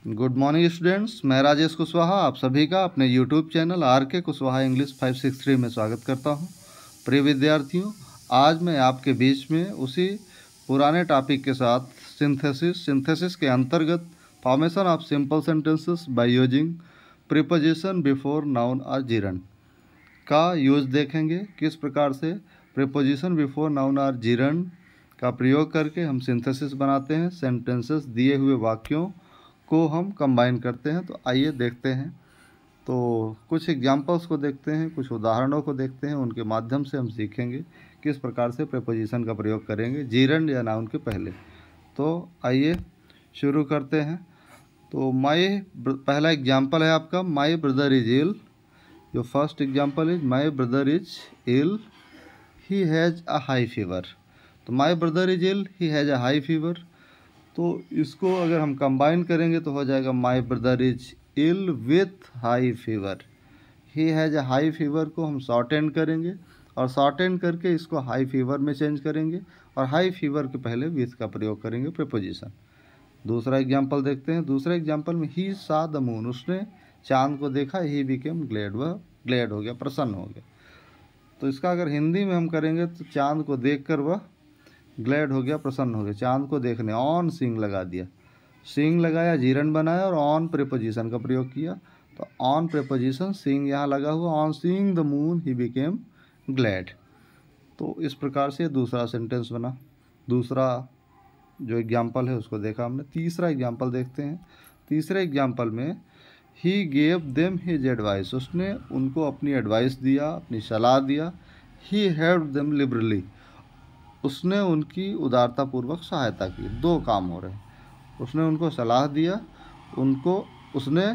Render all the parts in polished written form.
Good morning students, मैं राजेश कुशवाहा आप सभी का अपने यूट्यूब चैनल आर के कुशवाहा इंग्लिश 563 में स्वागत करता हूं। प्रिय विद्यार्थियों, आज मैं आपके बीच में उसी पुराने टॉपिक के साथ सिंथेसिस के अंतर्गत formation of simple sentences by using preposition before noun और जिरंड का यूज देखेंगे। किस प्रकार से प्रीपोजिशन बिफोर नाउन और जिरंड का प्रयोग करके हम सिंथेसिस बनाते हैं, सेंटेंसेस दिए हुए वाक्यों को हम कंबाइन करते हैं। तो आइए देखते हैं। तो कुछ एग्जांपल्स को देखते हैं, कुछ उदाहरणों को देखते हैं, उनके माध्यम से हम सीखेंगे किस प्रकार से प्रीपोजिशन का प्रयोग करेंगे जिरंड या नाउन के पहले। तो आइए शुरू करते हैं। तो पहला एग्जांपल है आपका my brother is ill. Your first example is my brother is ill, he has a high fever. तो my brother is ill, he has a high fever. तो इसको अगर हम कंबाइन करेंगे तो हो जाएगा my brother is ill with high fever. He has a high fever को हम शॉर्ट एंड करेंगे और शॉर्ट एंड करके इसको हाई फीवर में चेंज करेंगे और हाई फीवर के पहले विथ का प्रयोग करेंगे प्रीपोजिशन। दूसरा एग्जांपल देखते हैं। दूसरे एग्जांपल में ही सा द मून, उसने चांद को देखा। ही बिकेम ग्लैड, वह ग्लैड हो गया, प्रसन्न हो गया। तो इसका अगर हिंदी में हम करेंगे तो चांद को देखकर वह ग्लैड हो गया, प्रसन्न हो गया। चांद को देखने, ऑन सीइंग लगा दिया, सीइंग लगाया, जिरंड बनाया और ऑन प्रीपोजिशन का प्रयोग किया। तो ऑन प्रीपोजिशन सीइंग यहाँ लगा हुआ, on seeing the moon he became glad. तो इस प्रकार से दूसरा सेंटेंस बना। दूसरा जो एग्जाम्पल है उसको देखा हमने। तीसरा एग्जाम्पल देखते हैं। तीसरे एग्जाम्पल में he gave them his advice, उसने उनको अपनी एडवाइस दिया, अपनी सलाह दिया। ही हेल्प देम लिबरली, उसने उनकी उदारतापूर्वक सहायता की। दो काम हो रहे हैं, उसने उनको सलाह दिया, उसने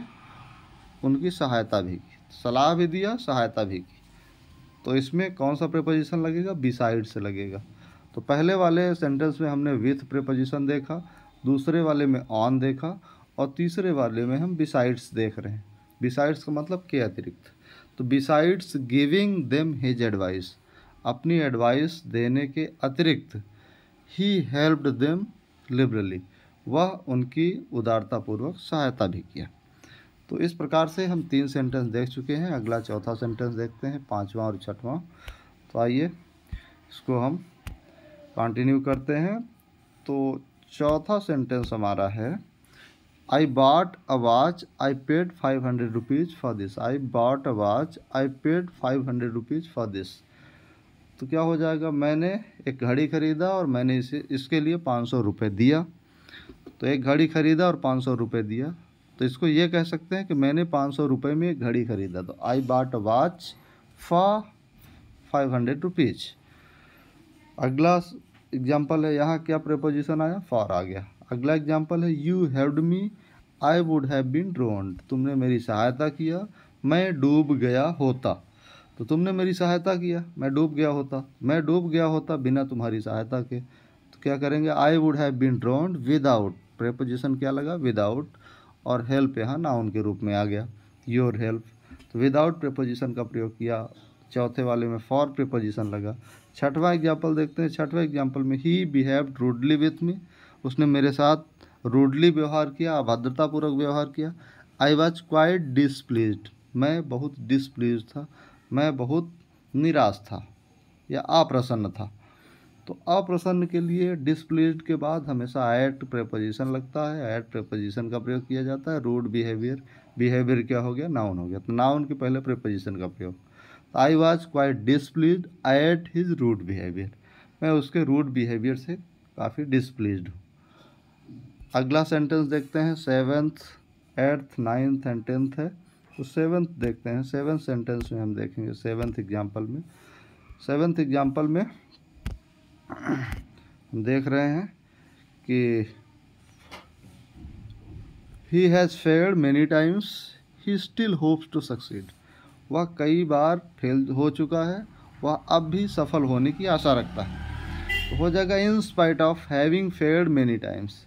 उनकी सहायता भी की। सलाह भी दिया, सहायता भी की। तो इसमें कौन सा प्रीपोजिशन लगेगा? बिसाइड से लगेगा। तो पहले वाले सेंटेंस में हमने विथ प्रीपोजिशन देखा, दूसरे वाले में ऑन देखा और तीसरे वाले में हम बिसाइड्स देख रहे हैं। बिसाइड्स का मतलब के अतिरिक्त। तो besides giving them his advice, अपनी एडवाइस देने के अतिरिक्त ही हेल्प्ड देम लिबरली, वह उनकी उदारतापूर्वक सहायता भी किया। तो इस प्रकार से हम 3 सेंटेंस देख चुके हैं। अगला चौथा सेंटेंस देखते हैं, 5वां और 6वां। तो आइए इसको हम कंटिन्यू करते हैं। तो चौथा सेंटेंस हमारा है I bought a watch, I paid 500 rupees for this. I bought a watch, I paid 500 rupees for this. तो क्या हो जाएगा? मैंने एक घड़ी खरीदा और मैंने इसके लिए 500 रुपये दिया। तो एक घड़ी खरीदा और 500 रुपये दिया। तो इसको ये कह सकते हैं कि मैंने 500 रुपये में एक घड़ी खरीदा। तो I bought a watch for 500 rupees. अगला एग्जाम्पल है, यहाँ क्या प्रीपोजिशन आया? फॉर आ गया। अगला एग्जाम्पल है you helped me, I would have been drowned. तुमने मेरी सहायता किया, मैं डूब गया होता। तो तुमने मेरी सहायता किया, मैं डूब गया होता। मैं डूब गया होता बिना तुम्हारी सहायता के। तो क्या करेंगे? I would have been drowned without, preposition क्या लगा? विदाउट, और हेल्प यहाँ नाउन के रूप में आ गया, योर हेल्प। तो विदाउट प्रीपोजिशन का प्रयोग किया। चौथे वाले में फॉर प्रीपोजिशन लगा। 6वां एग्जाम्पल देखते हैं। 6वें एग्जाम्पल में ही बिहेव्ड रूडली विथ मी, उसने मेरे साथ रूडली व्यवहार किया, अभद्रतापूर्वक व्यवहार किया। आई वॉज क्वाइट डिसप्लीज्ड, मैं बहुत डिसप्लीज था, मैं बहुत निराश था या अप्रसन्न था। तो अप्रसन्न के लिए डिसप्लीज्ड के बाद हमेशा एट प्रीपोजिशन लगता है। एट प्रीपोजिशन का प्रयोग किया जाता है। रूड बिहेवियर, बिहेवियर क्या हो गया? नाउन हो गया। तो नाउन के पहले प्रीपोजिशन का प्रयोग। तो I was quite displeased at his rude behaviour, मैं उसके रूड बिहेवियर से काफ़ी डिसप्लीज्ड हूँ। अगला सेंटेंस देखते हैं। 7th, 8th, 9th and 10th है। तो 7th देखते हैं। 7th सेंटेंस में हम देखेंगे 7th एग्जाम्पल में। 7th एग्जाम्पल में हम देख रहे हैं कि he has failed many times, he still hopes to succeed. वह कई बार फेल हो चुका है, वह अब भी सफल होने की आशा रखता है। तो हो जाएगा in spite of having failed many times,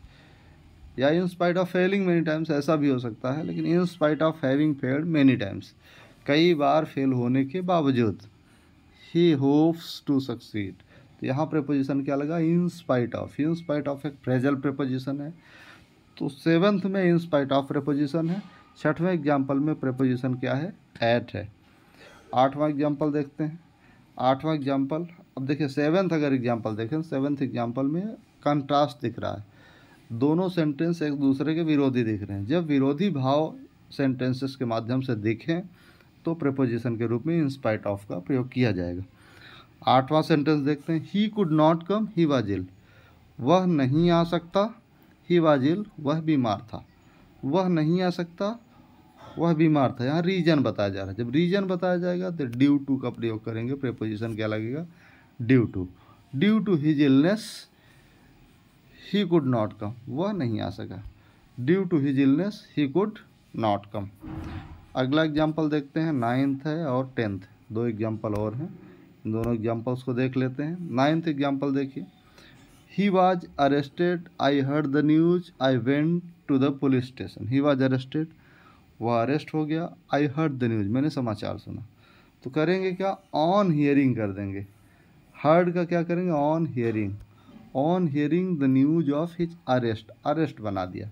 या in spite of failing many times, ऐसा भी हो सकता है। लेकिन in spite of having failed many times, कई बार फेल होने के बावजूद। ही होप्स टू सक्सीड, तो यहाँ प्रीपोजिशन क्या लगा? इन spite of. In spite of एक फ्रेजल प्रीपोजिशन है। तो सेवन्थ में इन स्पाइट ऑफ प्रेपोजिशन है। छठवें एग्जाम्पल में प्रेपोजिशन क्या है, एट है। आठवां एग्जाम्पल देखते हैं। आठवां एग्जाम्पल, अब देखिए सेवन्थ अगर एग्जाम्पल देखें, सेवन्थ एग्जाम्पल में कंट्रास्ट दिख रहा है, दोनों सेंटेंस एक दूसरे के विरोधी दिख रहे हैं। जब विरोधी भाव सेंटेंसेस के माध्यम से दिखें तो प्रेपोजिशन के रूप में इन स्पाइट ऑफ का प्रयोग किया जाएगा। आठवां सेंटेंस देखते हैं, he could not come, he was ill, वह नहीं आ सकता, ही वाज इल, वह बीमार था। वह नहीं आ सकता, वह बीमार था, यहाँ रीजन बताया जा रहा है। जब रीजन बताया जाएगा तो ड्यू टू का प्रयोग करेंगे। प्रेपोजिशन क्या लगेगा, due to. Due to his illness he could not come, वह नहीं आ सका। Due to his illness he could not come. अगला एग्जाम्पल देखते हैं, नाइन्थ है और टेंथ, दो एग्जाम्पल और हैं, दोनों एग्जाम्पल्स को देख लेते हैं। नाइन्थ एग्जाम्पल देखिए, he was arrested, I heard the news, I went to the police station. He was arrested, वह अरेस्ट हो गया। आई हर्ड द न्यूज, मैंने समाचार सुना। तो करेंगे क्या, ऑन हियरिंग कर देंगे। हर्ड का क्या करेंगे, on hearing. On hearing the news of his arrest, arrest बना दिया।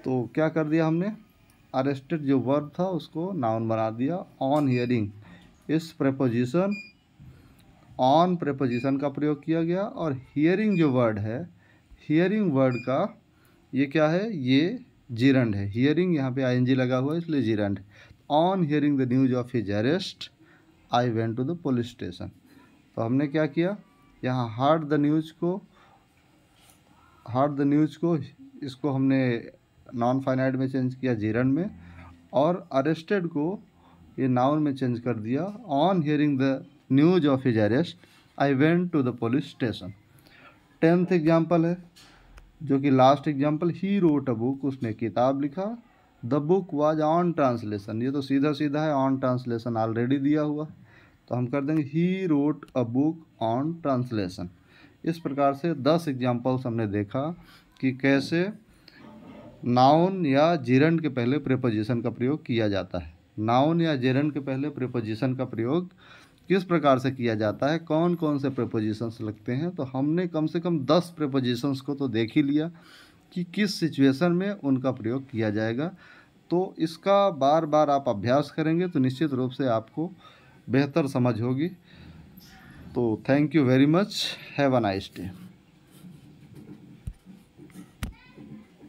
तो क्या कर दिया हमने, अरेस्टेड जो वर्ब था उसको नाउन बना दिया। ऑन हियरिंग, इस प्रेपोजिशन ऑन प्रेपोजिशन का प्रयोग किया गया। और हियरिंग जो वर्ड है, हियरिंग वर्ड का ये क्या है, ये जीरंड है। हियरिंग यहाँ पे आईएनजी लगा हुआ है इसलिए gerund. On hearing the news of his arrest I went to the police station. तो हमने क्या किया, यहाँ हार्ड द न्यूज को इसको हमने नॉन फाइनाइट में चेंज किया, जीरंड में, और अरेस्टेड को ये नाउन में चेंज कर दिया। On hearing the news of his arrest I went to the police station. Tenth example है जो कि last example, he wrote a book, उसने किताब लिखा। The book was on translation, ये तो सीधा सीधा है, ऑन ट्रांसलेशन ऑलरेडी दिया हुआ, तो हम कर देंगे ही wrote a book on translation. इस प्रकार से 10 एग्जाम्पल्स हमने देखा कि कैसे नाउन या जिरंड के पहले प्रेपोजिशन का प्रयोग किया जाता है। नाउन या जिरंड के पहले प्रेपोजिशन का प्रयोग किस प्रकार से किया जाता है, कौन कौन से प्रेपोजिशंस लगते हैं। तो हमने कम से कम 10 प्रेपोजिशंस को तो देख ही लिया कि किस सिचुएशन में उनका प्रयोग किया जाएगा। तो इसका बार बार आप अभ्यास करेंगे तो निश्चित रूप से आपको बेहतर समझ होगी। तो thank you very much, have a nice day.